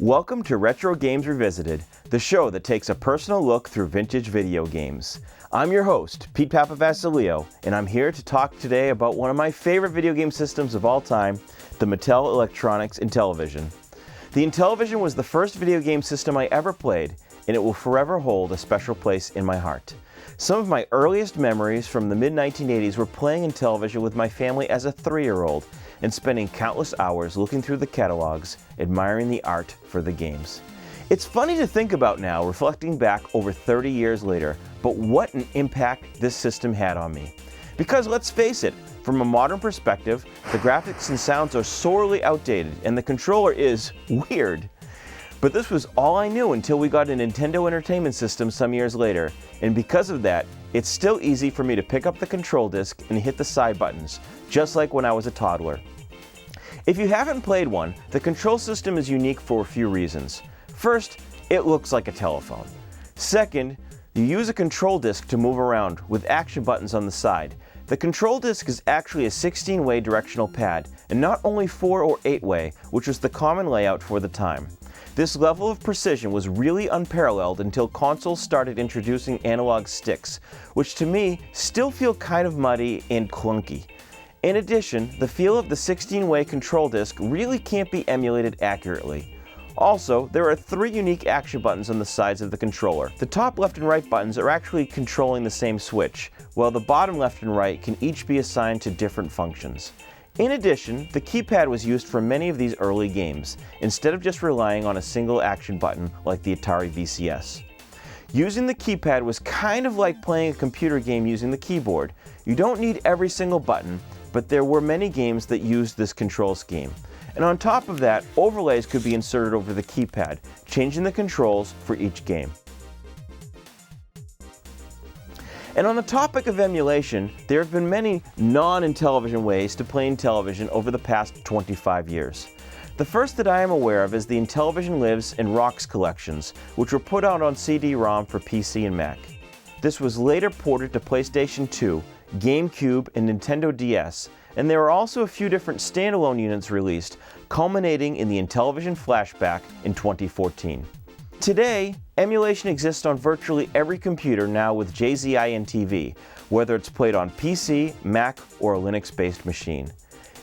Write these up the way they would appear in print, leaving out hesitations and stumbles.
Welcome to Retro Games Revisited, the show that takes a personal look through vintage video games. I'm your host, Pete Papavasilio, and I'm here to talk today about one of my favorite video game systems of all time, the Mattel Electronics Intellivision. The Intellivision was the first video game system I ever played, and it will forever hold a special place in my heart. Some of my earliest memories from the mid-1980s were playing Intellivision with my family as a 3-year-old and spending countless hours looking through the catalogs, admiring the art for the games. It's funny to think about now, reflecting back over 30 years later, but what an impact this system had on me. Because let's face it, from a modern perspective, the graphics and sounds are sorely outdated and the controller is weird. But this was all I knew until we got a Nintendo Entertainment System some years later, and because of that, it's still easy for me to pick up the control disc and hit the side buttons, just like when I was a toddler. If you haven't played one, the control system is unique for a few reasons. First, it looks like a telephone. Second, you use a control disc to move around with action buttons on the side. The control disc is actually a 16-way directional pad, and not only 4 or 8-way, which was the common layout for the time. This level of precision was really unparalleled until consoles started introducing analog sticks, which to me still feel kind of muddy and clunky. In addition, the feel of the 16-way control disc really can't be emulated accurately. Also, there are 3 unique action buttons on the sides of the controller. The top left and right buttons are actually controlling the same switch, while the bottom left and right can each be assigned to different functions. In addition, the keypad was used for many of these early games, instead of just relying on a single action button like the Atari VCS. Using the keypad was kind of like playing a computer game using the keyboard. You don't need every single button, but there were many games that used this control scheme. And on top of that, overlays could be inserted over the keypad, changing the controls for each game. And on the topic of emulation, there have been many non-Intellivision ways to play Intellivision over the past 25 years. The first that I am aware of is the Intellivision Lives and Rocks collections, which were put out on CD-ROM for PC and Mac. This was later ported to PlayStation 2, GameCube, and Nintendo DS, and there are also a few different standalone units released, culminating in the Intellivision Flashback in 2014. Today, emulation exists on virtually every computer now with JZIN TV, whether it's played on PC, Mac, or a Linux-based machine.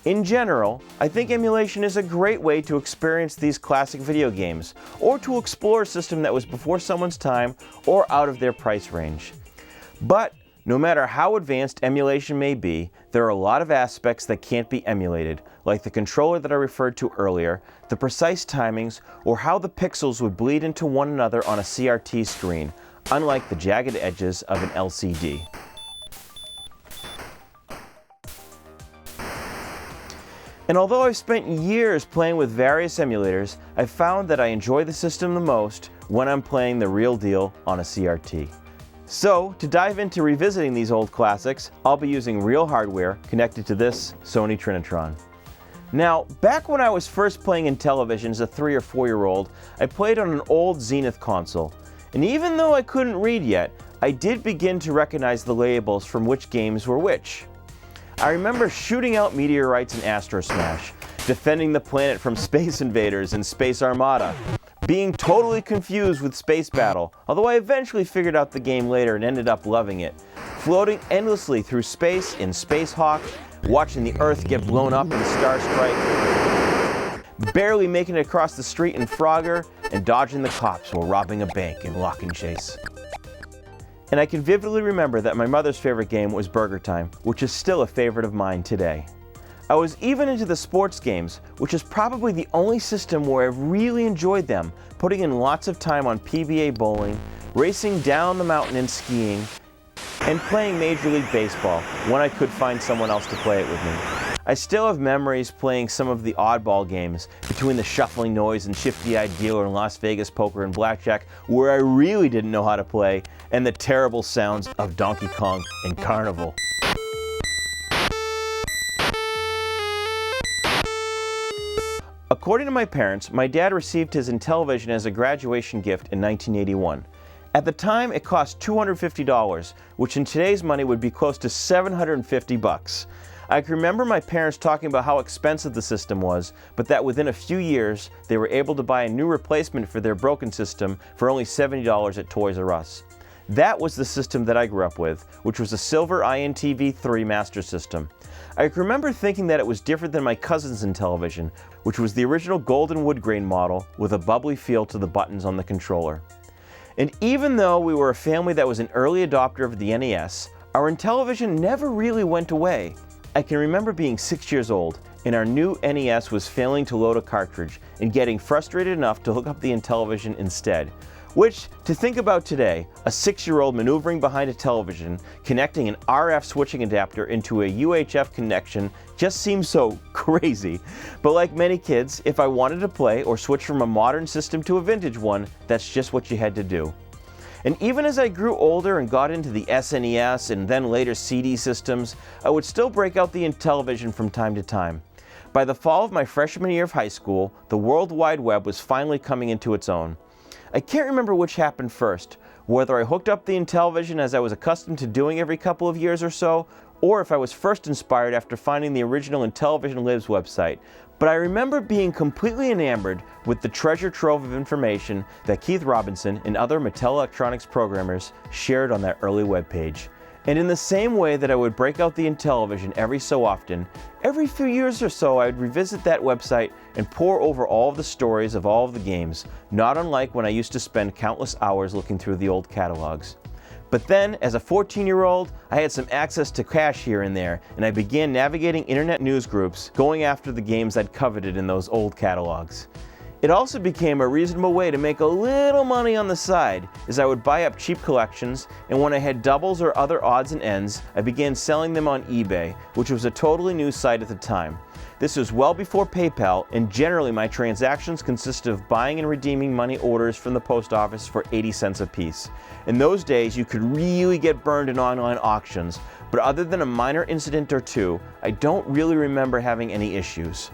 In general, I think emulation is a great way to experience these classic video games, or to explore a system that was before someone's time or out of their price range. But no matter how advanced emulation may be, there are a lot of aspects that can't be emulated, like the controller that I referred to earlier, the precise timings, or how the pixels would bleed into one another on a CRT screen, unlike the jagged edges of an LCD. And although I've spent years playing with various emulators, I've found that I enjoy the system the most when I'm playing the real deal on a CRT. So, to dive into revisiting these old classics, I'll be using real hardware connected to this Sony Trinitron. Now, back when I was first playing Intellivision as a 3 or 4-year-old, I played on an old Zenith console. And even though I couldn't read yet, I did begin to recognize the labels from which games were which. I remember shooting out meteorites in Astro Smash, defending the planet from Space Invaders and Space Armada, being totally confused with Space Battle, although I eventually figured out the game later and ended up loving it, floating endlessly through space in Space Hawk, watching the Earth get blown up in Star Strike, barely making it across the street in Frogger, and dodging the cops while robbing a bank in Lock and Chase. And I can vividly remember that my mother's favorite game was Burger Time, which is still a favorite of mine today. I was even into the sports games, which is probably the only system where I've really enjoyed them, putting in lots of time on PBA bowling, racing down the mountain and skiing, and playing Major League Baseball when I could find someone else to play it with me. I still have memories playing some of the oddball games between the Shuffling Noise and Shifty-Eyed Dealer and Las Vegas Poker and Blackjack, where I really didn't know how to play, and the terrible sounds of Donkey Kong and Carnival. According to my parents, my dad received his Intellivision as a graduation gift in 1981. At the time, it cost $250, which in today's money would be close to $750. I can remember my parents talking about how expensive the system was, but that within a few years, they were able to buy a new replacement for their broken system for only $70 at Toys R Us. That was the system that I grew up with, which was a silver INTV3 Master System. I can remember thinking that it was different than my cousin's Intellivision, which was the original golden wood grain model with a bubbly feel to the buttons on the controller. And even though we were a family that was an early adopter of the NES, our Intellivision never really went away. I can remember being 6 years old, and our new NES was failing to load a cartridge and getting frustrated enough to hook up the Intellivision instead. Which, to think about today, a 6-year-old maneuvering behind a television, connecting an RF switching adapter into a UHF connection just seems so crazy. But like many kids, if I wanted to play or switch from a modern system to a vintage one, that's just what you had to do. And even as I grew older and got into the SNES and then later CD systems, I would still break out the Intellivision from time to time. By the fall of my freshman year of high school, the World Wide Web was finally coming into its own. I can't remember which happened first, whether I hooked up the Intellivision as I was accustomed to doing every couple of years or so, or if I was first inspired after finding the original Intellivision Lives website, but I remember being completely enamored with the treasure trove of information that Keith Robinson and other Mattel Electronics programmers shared on that early webpage. And in the same way that I would break out the Intellivision every so often, every few years or so I would revisit that website and pore over all of the stories of all of the games, not unlike when I used to spend countless hours looking through the old catalogs. But then, as a 14-year-old, I had some access to cash here and there, and I began navigating internet news groups, going after the games I'd coveted in those old catalogs. It also became a reasonable way to make a little money on the side, as I would buy up cheap collections, and when I had doubles or other odds and ends, I began selling them on eBay, which was a totally new site at the time. This was well before PayPal, and generally my transactions consisted of buying and redeeming money orders from the post office for 80 cents a piece. In those days, you could really get burned in online auctions, but other than a minor incident or two, I don't really remember having any issues.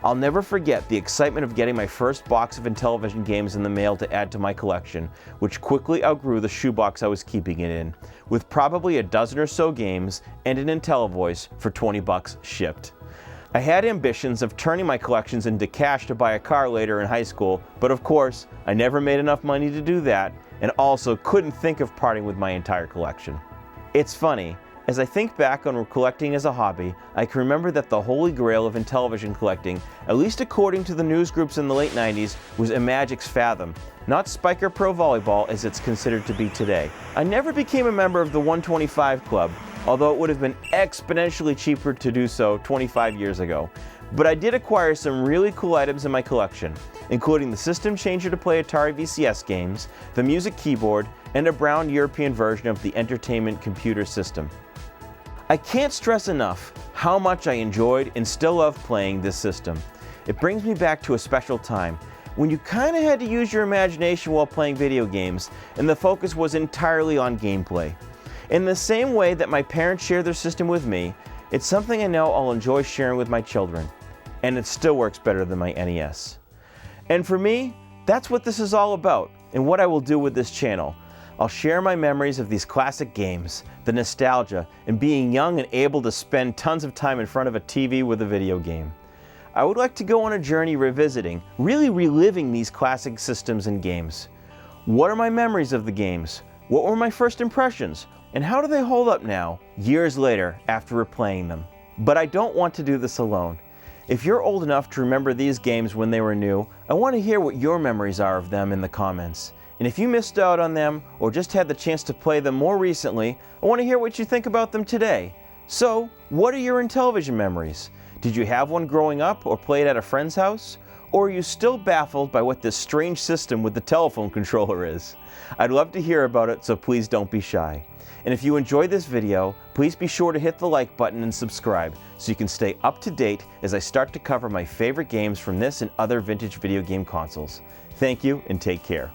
I'll never forget the excitement of getting my first box of Intellivision games in the mail to add to my collection, which quickly outgrew the shoebox I was keeping it in, with probably a dozen or so games and an IntelliVoice for $20 shipped. I had ambitions of turning my collections into cash to buy a car later in high school, but of course, I never made enough money to do that, and also couldn't think of parting with my entire collection. It's funny. As I think back on collecting as a hobby, I can remember that the holy grail of Intellivision collecting, at least according to the news groups in the late 90s, was Imagic's Fathom, not Spiker Pro Volleyball as it's considered to be today. I never became a member of the 125 Club, although it would have been exponentially cheaper to do so 25 years ago. But I did acquire some really cool items in my collection, including the system changer to play Atari VCS games, the music keyboard, and a brown European version of the entertainment computer system. I can't stress enough how much I enjoyed and still love playing this system. It brings me back to a special time when you kind of had to use your imagination while playing video games, and the focus was entirely on gameplay. In the same way that my parents shared their system with me, it's something I know I'll enjoy sharing with my children, and it still works better than my NES. And for me, that's what this is all about, and what I will do with this channel. I'll share my memories of these classic games, the nostalgia, and being young and able to spend tons of time in front of a TV with a video game. I would like to go on a journey revisiting, really reliving these classic systems and games. What are my memories of the games? What were my first impressions? And how do they hold up now, years later, after replaying them? But I don't want to do this alone. If you're old enough to remember these games when they were new, I want to hear what your memories are of them in the comments. And if you missed out on them, or just had the chance to play them more recently, I want to hear what you think about them today. So, what are your Intellivision memories? Did you have one growing up, or play it at a friend's house? Or are you still baffled by what this strange system with the telephone controller is? I'd love to hear about it, so please don't be shy. And if you enjoyed this video, please be sure to hit the like button and subscribe so you can stay up to date as I start to cover my favorite games from this and other vintage video game consoles. Thank you and take care.